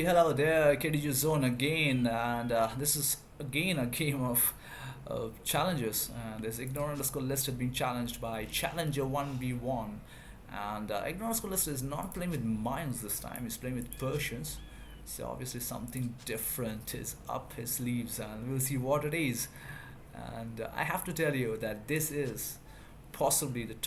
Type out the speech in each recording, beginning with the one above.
Hello there, KDG Zone again, and this is again a game of challenges. And this Ignore underscore listed being challenged by Challenger 1v1. And Ignore underscore listed is not playing with mines this time, he's playing with Persians. So obviously something different is up his sleeves, and we'll see what it is. And I have to tell you that this is possibly one of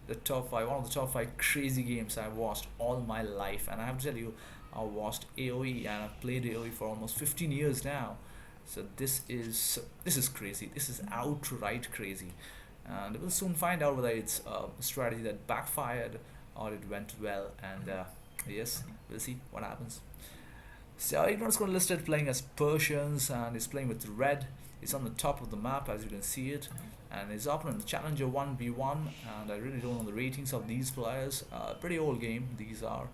the top five crazy games I've watched all my life. And I have to tell you, I watched AOE and I've played AOE for almost 15 years now. So this is crazy. This is outright crazy, and we'll soon find out whether it's a strategy that backfired or it went well. And yes, we'll see what happens. So Ignorance going listed playing as Persians, and he's playing with red. He's on the top of the map as you can see it, and his opponent Challenger 1v1. And I really don't know the ratings of these players. Pretty old game these are,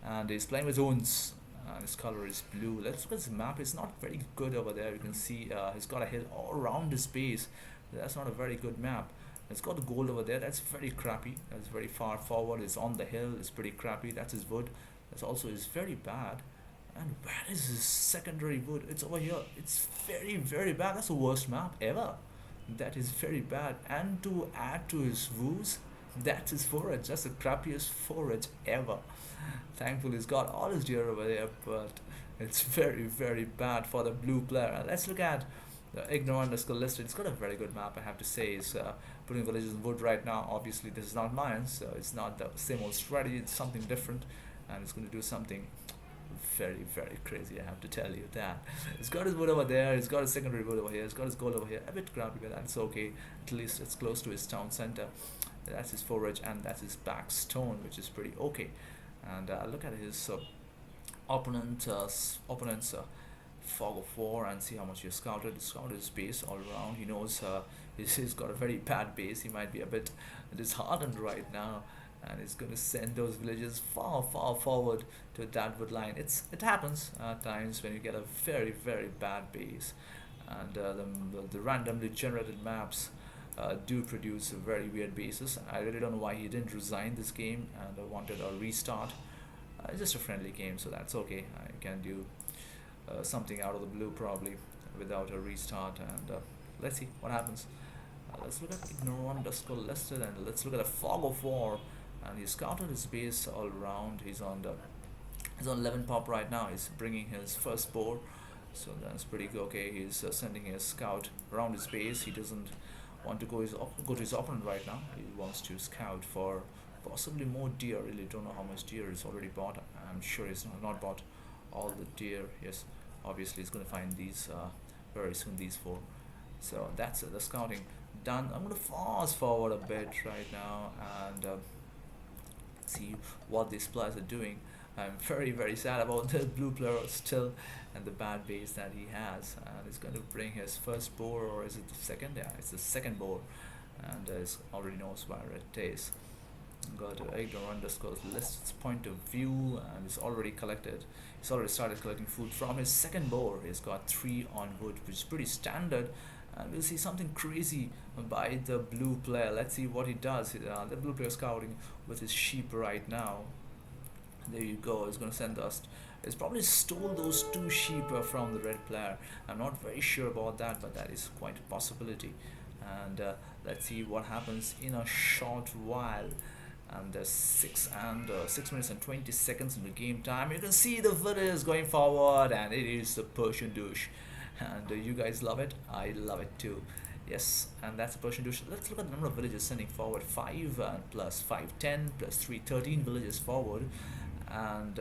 and he's playing with Owns. And his color is blue. Let's look at his map. It's not very good over there. You can see he's got a hill all around his base. That's not a very good map. It's got the gold over there. That's very crappy. That's very far forward. It's on the hill. It's pretty crappy. That's his wood. That's also is very bad. And where is his secondary wood? It's over here. It's very, very bad. That's the worst map ever. That is very bad. And to add to his woos, that's his forage. That's the crappiest forage ever. Thankfully, he's got all his gear over there, but it's very, very bad for the blue player. And let's look at the Ignore underscore listed. It's got a very good map, I have to say. He's putting villages in wood right now. Obviously, this is not mine, so it's not the same old strategy. It's something different, and it's going to do something very, very crazy. I have to tell you that. He's got his wood over there. He's got his secondary wood over here. He's got his gold over here. A bit crappy, but that's okay. At least it's close to his town center. That's his forage, and that's his back stone, which is pretty okay. And look at his opponent's fog of war, and see how much he has scouted. He scouted his base all around. He knows he's got a very bad base. He might be a bit disheartened right now, and he's going to send those villages far, far forward to that wood line. It happens at times when you get a very, very bad base, and the randomly generated maps do produce very weird bases. I really don't know why he didn't resign this game and wanted a restart. It's just a friendly game, so that's okay. I can do something out of the blue probably without a restart, and let's see what happens. Let's look at Ignore underscore listed, and let's look at the fog of war. And he's scouted his base all around. He's on 11 pop right now. He's bringing his first boar, so that's pretty good. Okay, he's sending his scout around his base. He doesn't want to go to his opponent right now. He wants to scout for possibly more deer. Really don't know how much deer he's already bought. I'm sure he's not bought all the deer. Yes, obviously he's going to find these very soon, these four. So that's it, the scouting done. I'm going to fast forward a bit right now and see what these players are doing. I'm very, very sad about the blue player still and the bad base that he has. And he's going to bring his first boar, or is it the second? Yeah, it's the second boar, and he already knows where it is. Go to Ignore underscore lists point of view, and he's already collected. He's already started collecting food from his second boar. He's got 3 on wood, which is pretty standard. And we'll see something crazy by the blue player. Let's see what he does. The blue player scouting with his sheep right now. There you go. He's going to send us. He's probably stole those 2 sheep from the red player. I'm not very sure about that, but that is quite a possibility. And let's see what happens in a short while. And there's 6 minutes and 20 seconds in the game time. You can see the village going forward, and it is the Persian Douche. And you guys love it. I love it too. Yes, and that's a Persian Douche. Let's look at the number of villages sending forward. 5 plus 5, 10 plus 3, 13 villages forward. And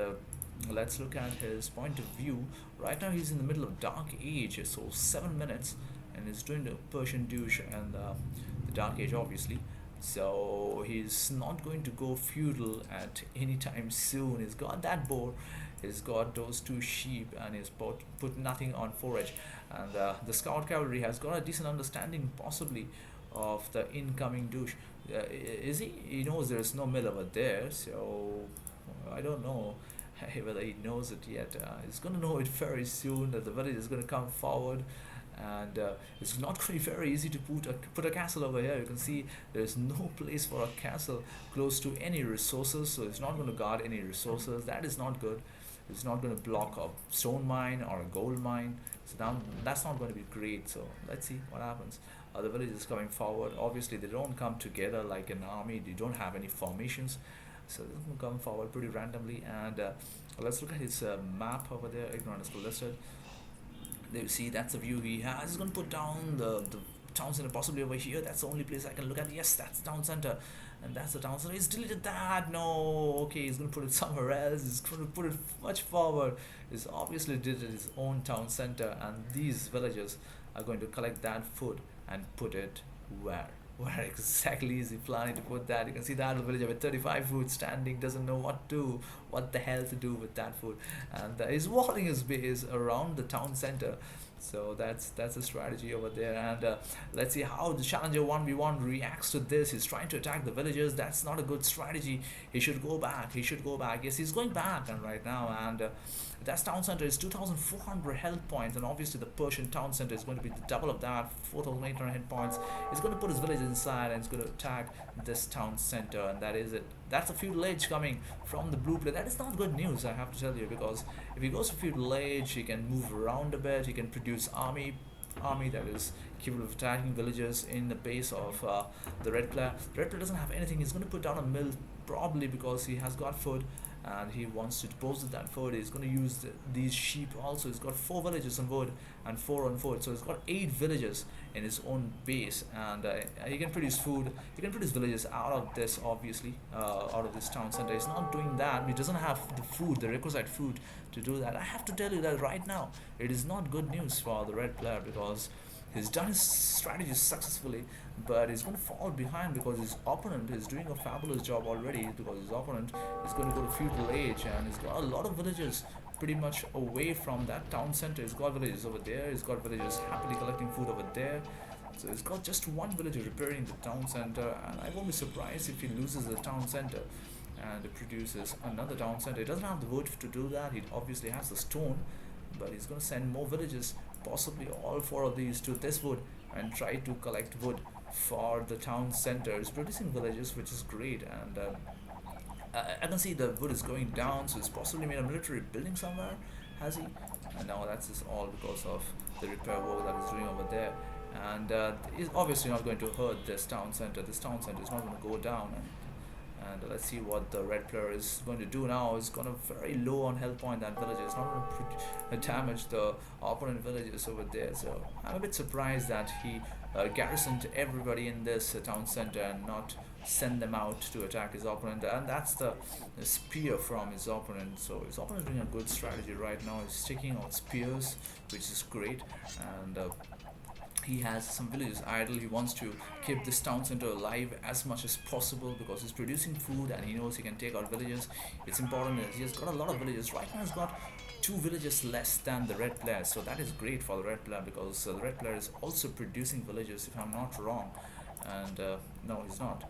let's look at his point of view. Right now he's in the middle of Dark Age, so 7 minutes, and he's doing the Persian Douche and the Dark Age obviously. So he's not going to go feudal at any time soon. He's got that boar, he's got those 2 sheep, and he's put nothing on forage. And the scout cavalry has got a decent understanding possibly of the incoming douche. Is he? He knows there's no mill over there, so I don't know whether he knows it yet. He's going to know it very soon, that the village is going to come forward. And it's not going to be very easy to put a castle over here. You can see there's no place for a castle close to any resources, so it's not going to guard any resources. That is not good. It's not going to block a stone mine or a gold mine. So now that's not going to be great. So let's see what happens. The village is coming forward. Obviously, they don't come together like an army. They don't have any formations. So they're going to come forward pretty randomly. And let's look at his map over there. Ignorant is listed. There you see, that's the view he has. He's going to put down the town center possibly over here. That's the only place I can look at. Yes, that's town center. And that's the town center. He's deleted that. No. Okay, he's going to put it somewhere else. He's going to put it much forward. He's obviously deleted his own town center. And these villagers are going to collect that food and put it where? Where exactly is he planning to put that? You can see that villager with 35 food standing, doesn't know what the hell to do with that food, and he's walling his base around the town center. So that's a strategy over there, and let's see how the challenger 1v1 reacts to this. He's trying to attack the villagers. That's not a good strategy. He should go back. He should go back. Yes, he's going back, and right now, and that town center is 2,400 health points, and obviously the Persian town center is going to be the double of that, 4,800 hit points. He's going to put his village inside, and he's going to attack this town center, and that is it. That's a feudal age coming from the blue player. That is not good news, I have to tell you, because if he goes to feudal age, he can move around a bit. He can produce army that is capable of attacking villages in the base of the red player. The red player doesn't have anything. He's going to put down a mill, probably because he has got food and he wants to dispose of that food. He's going to use these sheep also. He's got 4 villages on wood and 4 on food, so he's got 8 villages in his own base, and he can produce food. He can produce villages out of this, obviously, out of this town center. He's not doing that. He doesn't have the food, the requisite food to do that. I have to tell you that right now it is not good news for the red player, because he's done his strategy successfully, but he's going to fall behind because his opponent is doing a fabulous job already, because his opponent is going to go to feudal age, and he's got a lot of villages pretty much away from that town center. He's got villages over there. He's got villages happily collecting food over there. So he's got just one villager repairing the town center, and I won't be surprised if he loses the town center and produces another town center. He doesn't have the wood to do that. He obviously has the stone, but he's going to send more villages, possibly all 4 of these, to this wood and try to collect wood for the town center. He's producing villages, which is great, and I can see the wood is going down, so he's possibly made a military building somewhere, has he? And now that's just all because of the repair work that he's doing over there, and he's obviously not going to hurt this town center. This town center is not going to go down, and let's see what the red player is going to do now. He's going to very low on health point. That villager is not going to damage the opponent villages over there. So I'm a bit surprised that he garrisoned everybody in this town center and not send them out to attack his opponent. And that's the spear from his opponent. So his opponent is doing a good strategy right now. He's taking out spears, which is great, and he has some villages idle. He wants to keep this town center alive as much as possible because he's producing food and he knows he can take out villages. It's important that he has got a lot of villages. Right now he's got 2 villages less than the red player, so that is great for the red player, because the red player is also producing villages, if I'm not wrong. And no, he's not,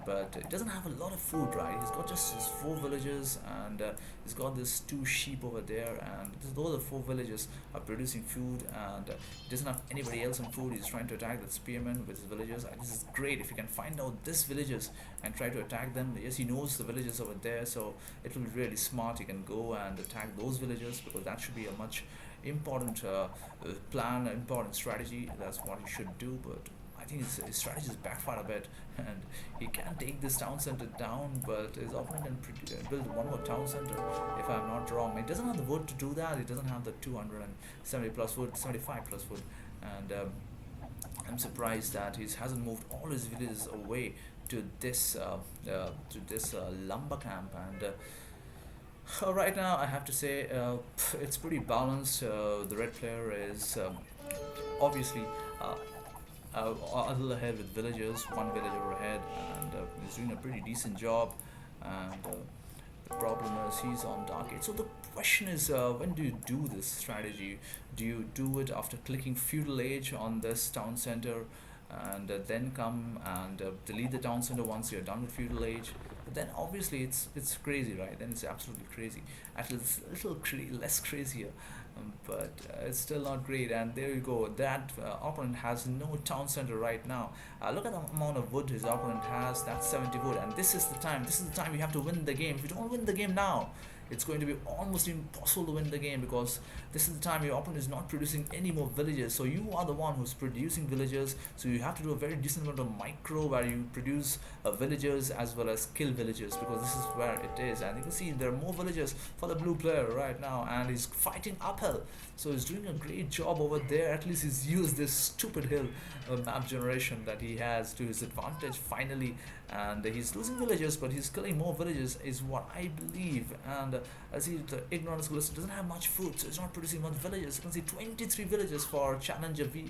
but he doesn't have a lot of food, right? He's got just his 4 villages, and he's got this 2 sheep over there, and those are 4 villages are producing food, and he doesn't have anybody else on food. He's trying to attack that spearman with his villagers. This is great. If you can find out this villages and try to attack them. Yes, he knows the villages over there, so it will be really smart. He can go and attack those villagers, because that should be a much important plan, important strategy. That's what he should do, but I think his strategy is backfired a bit, and he can take this town center down, but his opponent can build one more town center, if I'm not wrong. He doesn't have the wood to do that. He doesn't have the 270 plus wood, 75 plus wood, and I'm surprised that he hasn't moved all his villages away to this lumber camp. And right now I have to say it's pretty balanced. The red player is obviously a little ahead with villagers, 1 villager ahead, and he's doing a pretty decent job. And the problem is he's on dark age. So the question is, when do you do this strategy? Do you do it after clicking feudal age on this town center, and then come and delete the town center once you're done with feudal age? But then obviously it's crazy, right? Then it's absolutely crazy. Actually, it's a little less crazier, but it's still not great. And there you go. That opponent has no town center right now. Look at the amount of wood his opponent has. That's 70 wood, and this is the time. This is the time you have to win the game. If you don't win the game now, it's going to be almost impossible to win the game, because this is the time your opponent is not producing any more villagers, so you are the one who's producing villagers. So you have to do a very decent amount of micro, where you produce villagers as well as kill villagers, because this is where it is. And you can see there are more villagers for the blue player right now, and he's fighting uphill, so he's doing a great job over there. At least he's used this stupid hill map generation that he has to his advantage finally, and he's losing villagers, but he's killing more villagers is what I believe. And as he, the ignorance list doesn't have much food, so he's not producing much villagers. You can see 23 villagers for challenger v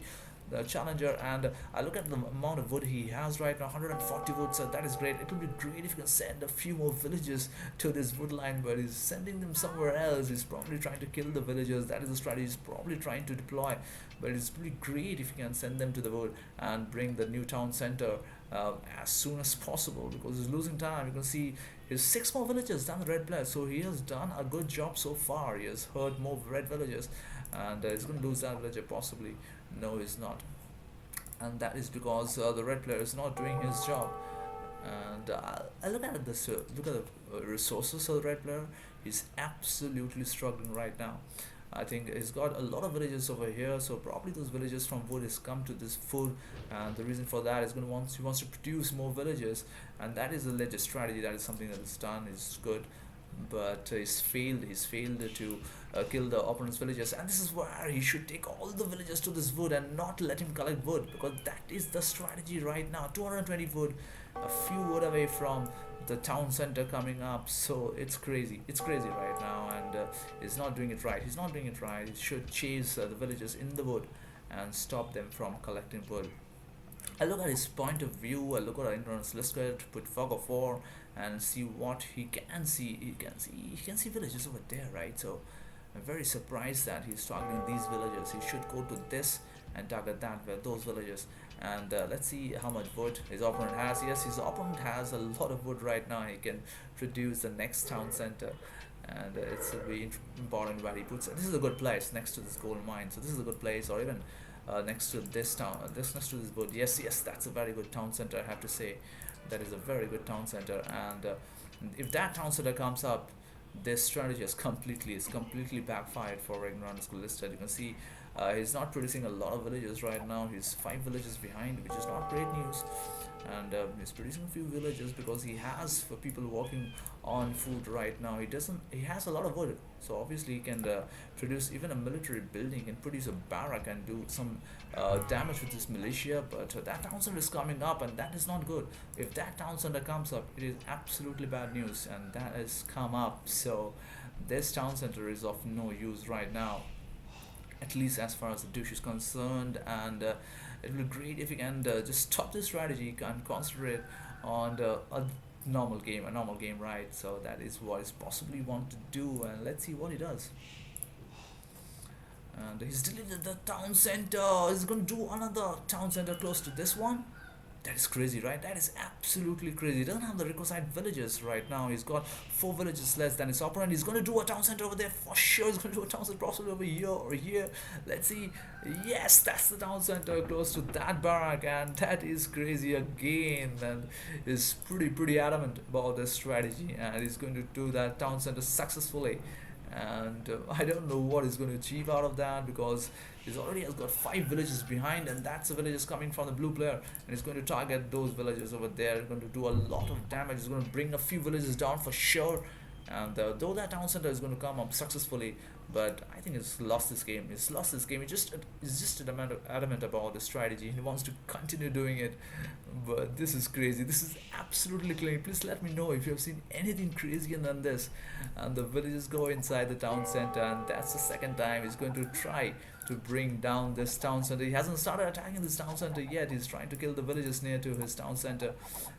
the challenger, and I look at the amount of wood he has right now, 140 wood, so that is great. It would be great if you can send a few more villagers to this wood line, but he's sending them somewhere else. He's probably trying to kill the villagers. That is the strategy he's probably trying to deploy, but it's really great if you can send them to the wood and bring the new town center as soon as possible, because he's losing time. You can see his 6 more villagers than the red player, so he has done a good job so far. He has hurt more red villagers, and he's going to lose that villager possibly. No, he's not, and that is because the red player is not doing his job. And I look at this. Look at the resources of the red player. He's absolutely struggling right now. I think he's got a lot of villages over here, so probably those villagers from wood has come to this food, and the reason for that is going to he wants to produce more villages, and that is the latest strategy. That is something that is done is good, but he's failed. He's failed to kill the opponent's villagers, and this is where he should take all the villagers to this wood and not let him collect wood, because that is the strategy right now. 220 wood, a few wood away from the town center coming up, so it's crazy. It's crazy right now, and he's not doing it right. He's not doing it right. He should chase the villagers in the wood and stop them from collecting wood. I look at his point of view. I look at our ignorance list, put fog of war, and see what he can see. He can see villages over there, right? So I'm very surprised that he's targeting these villagers. He should go to this and target that, where those villagers. And let's see how much wood his opponent has. Yes, his opponent has a lot of wood right now. He can produce the next town center, and it's very important where he puts it. This is a good place next to this gold mine, so this is a good place, or even next to this town, next to this wood. Yes, that's a very good town center, I have to say. That is a very good town center, and if that town center comes up, this strategy is completely backfired for ignorance listed. You can see he's not producing a lot of villages right now. He's 5 villages behind, which is not great news. And he's producing a few villages because he has for people working on food right now. He has a lot of wood, so obviously he can produce even a military building. He can produce a barrack and do some damage with this militia, but that town center is coming up, and that is not good. If that town center comes up, it is absolutely bad news, and that has come up. So this town center is of no use right now, at least as far as the douche is concerned. And it will be great if you can just stop this strategy and concentrate on a normal game, right? So that is what he's possibly want to do, and let's see what he does. And he's deleted the town center. He's going to do another town center close to this one. That is crazy, right? That is absolutely crazy. He doesn't have the requisite villages right now. He's got 4 villages less than his opponent. He's going to do a town center over there for sure. He's going to do a town center possibly over here or here. Let's see. Yes, that's the town center close to that barrack, and that is crazy again. And he's pretty adamant about this strategy, and he's going to do that town center successfully. And I don't know what he's going to achieve out of that, because he's already has got 5 villages behind, and that's the villages coming from the blue player, and he's going to target those villages over there. He's going to do a lot of damage. He's going to bring a few villages down for sure, and though that town center is going to come up successfully, but I think he's lost this game. He's just adamant about the strategy. He wants to continue doing it, but this is crazy. This is absolutely crazy. Please let me know if you have seen anything crazier than this. And the villagers go inside the town center, and that's the second time he's going to try to bring down this town center. He hasn't started attacking this town center yet. He's trying to kill the villagers near to his town center,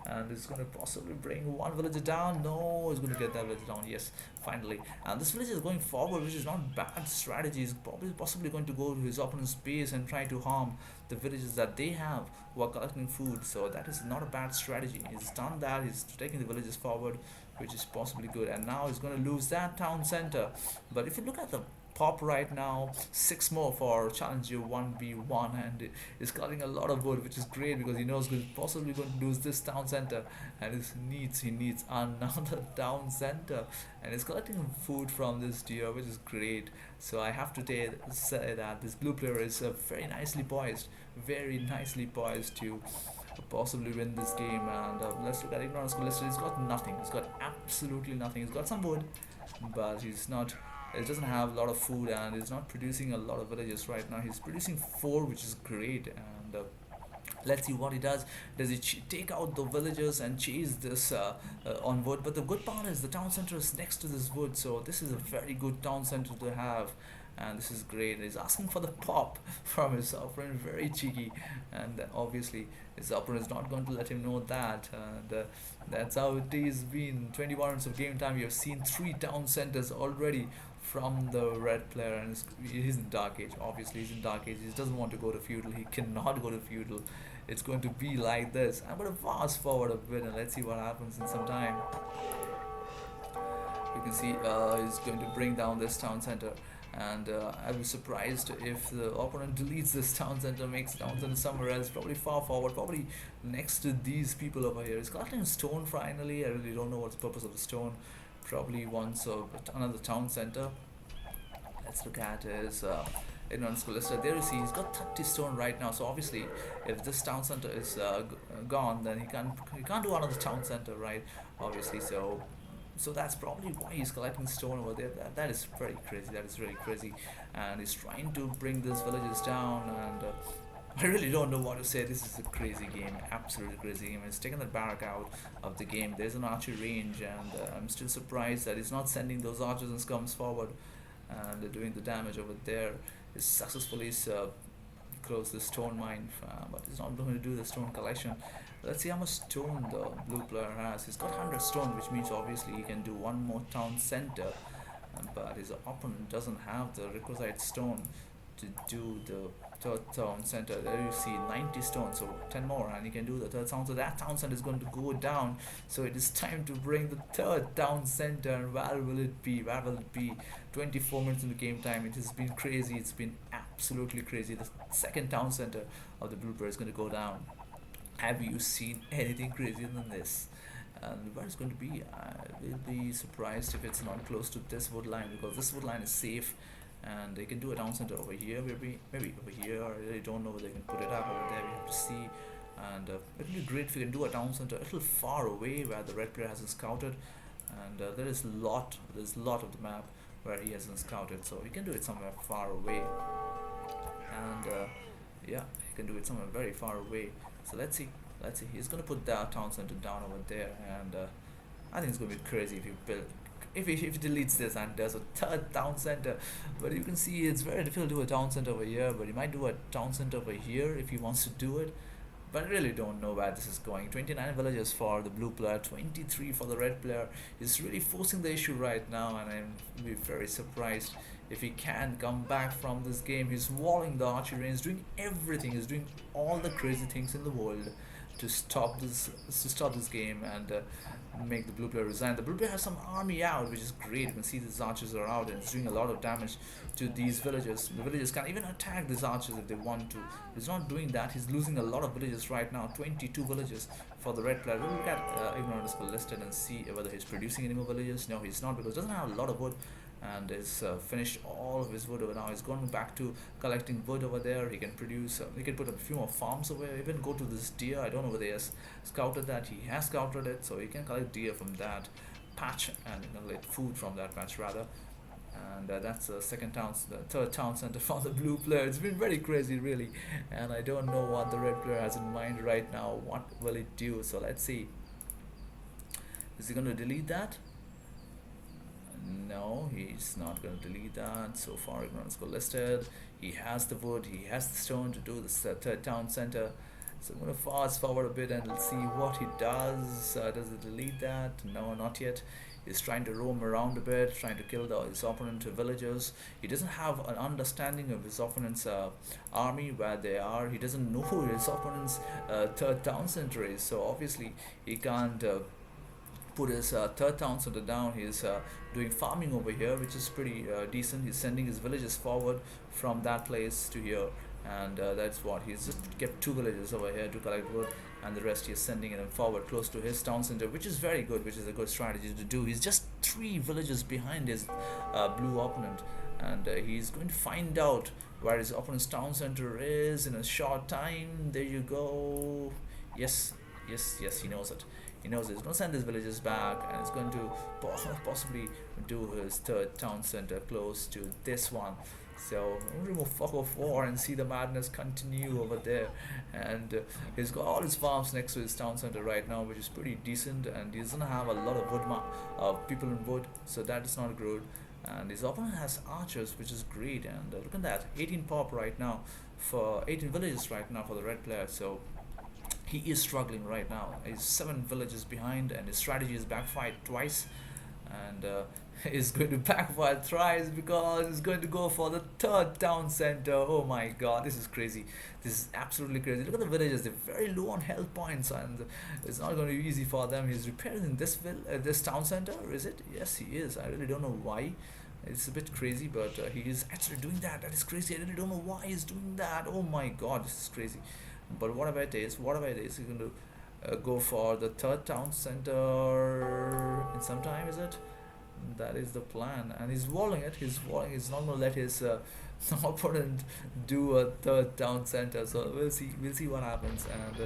and he's going to possibly bring one villager down. No, he's going to get that villager down. Yes, finally. And this villager is going forward, which is not bad strategy. He's possibly going to go to his opponent's base and try to harm the villages that they have who are collecting food. So that is not a bad strategy. He's done that. He's taking the villages forward, which is possibly good. And now he's going to lose that town center. But if you look at the pop right now. Six more for challenger 1v1, and he's cutting a lot of wood, which is great because he knows he's possibly going to lose this town center, and he needs another town center, and he's collecting food from this deer, which is great. So I have to say that this blue player is very nicely poised to possibly win this game. And let's look at ignorance list. He's got nothing. He's got absolutely nothing. He's got some wood, but he's not. He doesn't have a lot of food, and he's not producing a lot of villages right now. He's producing four, which is great. And let's see what he does. Does he take out the villagers and chase this on wood? But the good part is the town center is next to this wood, so this is a very good town center to have. And this is great. He's asking for the pop from his opponent, very cheeky, and obviously his opponent is not going to let him know that. And that's how it is been. 21 minutes of game time. We have seen three town centers already from the red player, and he's in dark age. Obviously, he's in dark age. He doesn't want to go to feudal. He cannot go to feudal. It's going to be like this. I'm going to fast forward a bit and let's see what happens in some time. You can see he's going to bring down this town center, and I was surprised if the opponent deletes this town center, makes town center somewhere else, probably far forward, probably next to these people over here. He's collecting a stone finally. I really don't know what's the purpose of the stone. Probably wants another town center. Let's look at his ignorance list. There you see he's got 30 stone right now. So obviously if this town center is gone, then he can't do another town center, right? Obviously, so that's probably why he's collecting stone over there. That is very crazy. That is really crazy. And he's trying to bring these villages down. And I really don't know what to say. This is a crazy game. Absolutely crazy game. He's taken the barrack out of the game. There's an archer range. And I'm still surprised that he's not sending those archers and scums forward. And they're doing the damage over there. He's successfully closed the stone mine. But he's not going to do the stone collection. Let's see how much stone the blue player has. He's got 100 stone, which means obviously he can do one more town center. But his opponent doesn't have the requisite stone to do the third town center. There you see 90 stone, so 10 more, and he can do the third town. So that town center is going to go down. So it is time to bring the third town center. And where will it be? Where will it be? 24 minutes in the game time. It has been crazy. It's been absolutely crazy. The second town center of the blue player is going to go down. Have you seen anything crazier than this? And where it's going to be, I will be surprised if it's not close to this wood line, because this wood line is safe, and they can do a town center over here, maybe over here. I really don't know whether they can put it up over there. We have to see. And it would be great if we can do a town center a little far away where the red player hasn't scouted. And there's a lot of the map where he hasn't scouted, so he can do it somewhere far away. And yeah, he can do it somewhere very far away. So let's see. He's gonna put that town center down over there, and I think it's gonna be crazy if you build, if he deletes this and there's a third town center. But you can see it's very difficult to do a town center over here. But he might do a town center over here if he wants to do it. But I really don't know where this is going. 29 villages for the blue player, 23 for the red player. He's really forcing the issue right now, and I'm be very surprised if he can come back from this game. He's walling the archery range, doing everything. He's doing all the crazy things in the world to stop this game and make the blue player resign. The blue player has some army out, which is great. You can see these archers are out, and it's doing a lot of damage to these villages. The villagers can even attack these archers if they want to. He's not doing that. He's losing a lot of villages right now. 22 villages for the red player. We'll look at ignorance listed and see whether he's producing any more villages. No, he's not, because he doesn't have a lot of wood, and is finished all of his wood over now. He's gone back to collecting wood over there. He can produce, he can put a few more farms over there, even go to this deer. I don't know whether he has scouted that. He has scouted it, so he can collect deer from that patch and collect food from that patch rather. And that's the third town center for the blue player. It's been very crazy, really, and I don't know what the red player has in mind right now. What will it do? So let's see. Is he going to delete that? No, he's not going to delete that. So far, ignorance go listed. He has the wood, he has the stone to do this third town center. So I'm going to fast forward a bit and let's see what he does. Does he delete that? No, not yet. He's trying to roam around a bit, trying to kill his opponent villagers. He doesn't have an understanding of his opponent's army, where they are. He doesn't know who his opponent's third town center is. So obviously he can't put his third town center down. He's doing farming over here, which is pretty decent. He's sending his villages forward from that place to here, and that's what he's just kept two villages over here to collect wood, and the rest he's sending them forward close to his town center, which is very good, which is a good strategy to do. He's just three villages behind his blue opponent, and he's going to find out where his opponent's town center is in a short time. There you go. Yes, yes, he knows it. He knows he's going to send his villagers back, and he's going to possibly do his third town center close to this one. So we'll remove fog of war and see the madness continue over there. And he's got all his farms next to his town center right now, which is pretty decent. And he doesn't have a lot of people in wood, so that is not good. And his opponent has archers, which is great. And look at that, 18 pop right now for 18 villages right now for the red player. So he is struggling right now. He's 7 villages behind, and his strategy is backfired twice, and is going to backfire thrice because he's going to go for the third town center. Oh my god, this is crazy. This is absolutely crazy. Look at the villagers, they're very low on health points, and it's not going to be easy for them. He's repairing this town center, is it? Yes, he is. I really don't know why. It's a bit crazy, but he is actually doing that. That is crazy. I really don't know why he's doing that. Oh my god, this is crazy. But whatever it is, he's going to go for the third town center in some time, is it? That is the plan, and he's walling it. He's not going to let his opponent do a third town center. So we'll see. We'll see what happens. And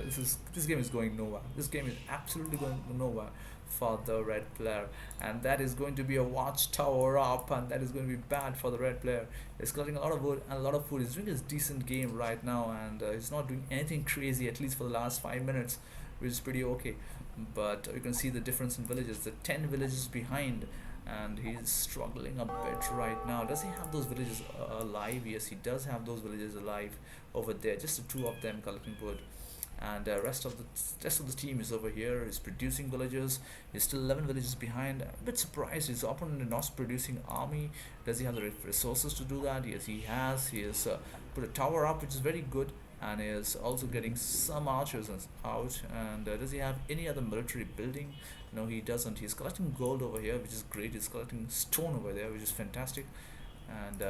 this game is going nowhere. This game is absolutely going nowhere for the red player, and that is going to be a watchtower up, and that is going to be bad for the red player. He's collecting a lot of wood and a lot of food. He's doing his decent game right now, and he's not doing anything crazy, at least for the last 5 minutes, which is pretty okay. But you can see the difference in villages. The 10 villages behind, and he's struggling a bit right now. Does he have those villages alive? Yes, he does have those villages alive over there. Just the two of them collecting wood, and rest of the team is over here. He's producing villagers. He's still 11 villages behind. I'm a bit surprised his opponent is not producing army. Does he have the resources to do that? Yes, he has. He has put a tower up, which is very good, and is also getting some archers out. And does he have any other military building? No, he doesn't. He's collecting gold over here, which is great. He's collecting stone over there, which is fantastic. And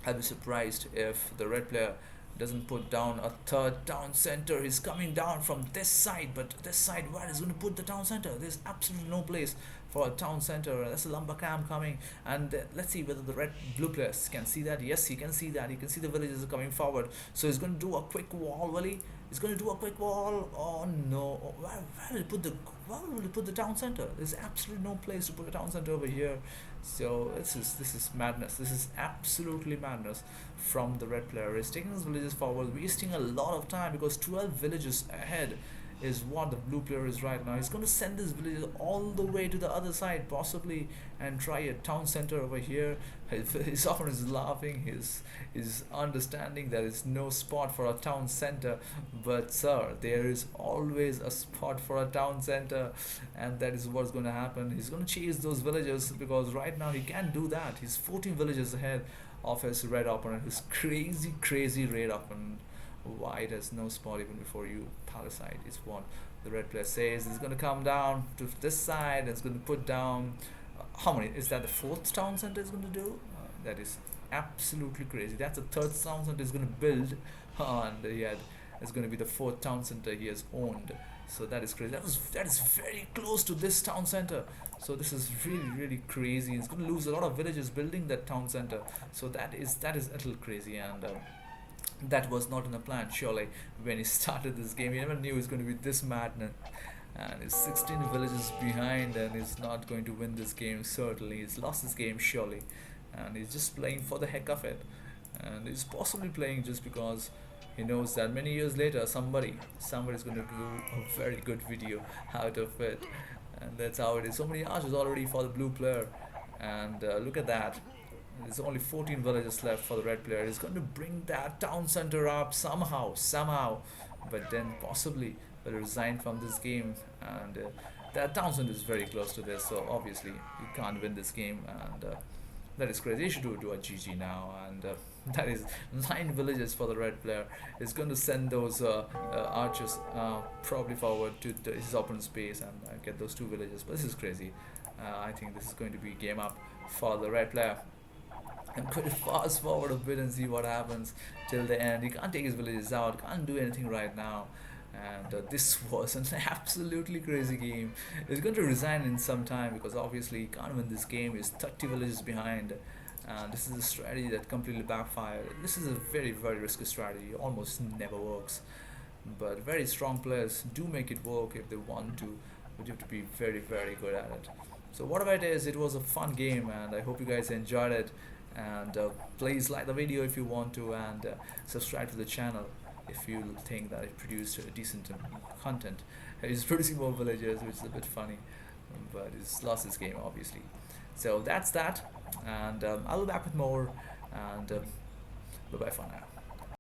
I'll be surprised if the red player doesn't put down a third town center. He's coming down from this side, but this side, where is going to put the town center? There's absolutely no place for a town center. That's a lumber camp coming, and let's see whether the blue players can see that. Yes, he can see that. He can see the villages are coming forward, so he's going to do a quick wall. Will he? He's going to do a quick wall. Oh no, where will he put the town center? There's absolutely no place to put a town center over here. So this is madness. This is absolutely madness from the red player. He's taking his villages forward, wasting a lot of time, because 12 villages ahead is what the blue player is right now. He's going to send his villages all the way to the other side, possibly, and try a town center over here. His opponent is laughing. He's understanding there is no spot for a town center, but sir, there is always a spot for a town center, and that is what's going to happen. He's going to chase those villagers, because right now he can't do that. He's 14 villages ahead of his red opponent, his crazy red opponent. White has no spot even before you. Palisade is what the red player says. He's going to come down to this side, and it's going to put down how many? Is that the fourth town center is going to do? That is absolutely crazy. That's the third town center he's going to build, and it's going to be the fourth town center he has owned. So that is crazy. That is very close to this town center. So this is really crazy. He's going to lose a lot of villages building that town center. So that is a little crazy, and that was not in the plan. Surely, when he started this game, he never knew it was going to be this madness. And he's 16 villages behind, and he's not going to win this game. Certainly, he's lost this game surely, and he's just playing for the heck of it. And he's possibly playing just because he knows that many years later, somebody's going to do a very good video out of it, and that's how it is. So many archers already for the blue player, and look at that. There's only 14 villages left for the red player. He's going to bring that town center up somehow, but then possibly will resign from this game. And that town center is very close to this, so obviously you can't win this game. And That is crazy. He should do a GG now, and that is 9 villages for the red player. He's going to send those archers probably forward to his opponent's base and get those 2 villages. But this is crazy. I think this is going to be game up for the red player. I'm going to fast forward a bit and see what happens till the end. He can't take his villages out, can't do anything right now. And this was an absolutely crazy game. He's going to resign in some time because obviously he can't win this game. He's 30 villages behind. And this is a strategy that completely backfired. This is a very, very risky strategy. It almost never works. But very strong players do make it work if they want to. But you have to be very, very good at it. So whatever it is, it was a fun game and I hope you guys enjoyed it. And please like the video if you want to, and subscribe to the channel if you think that it produced decent content. He's producing more villagers, which is a bit funny, but he's lost his game obviously. So that's that, and I'll be back with more, and bye bye for now.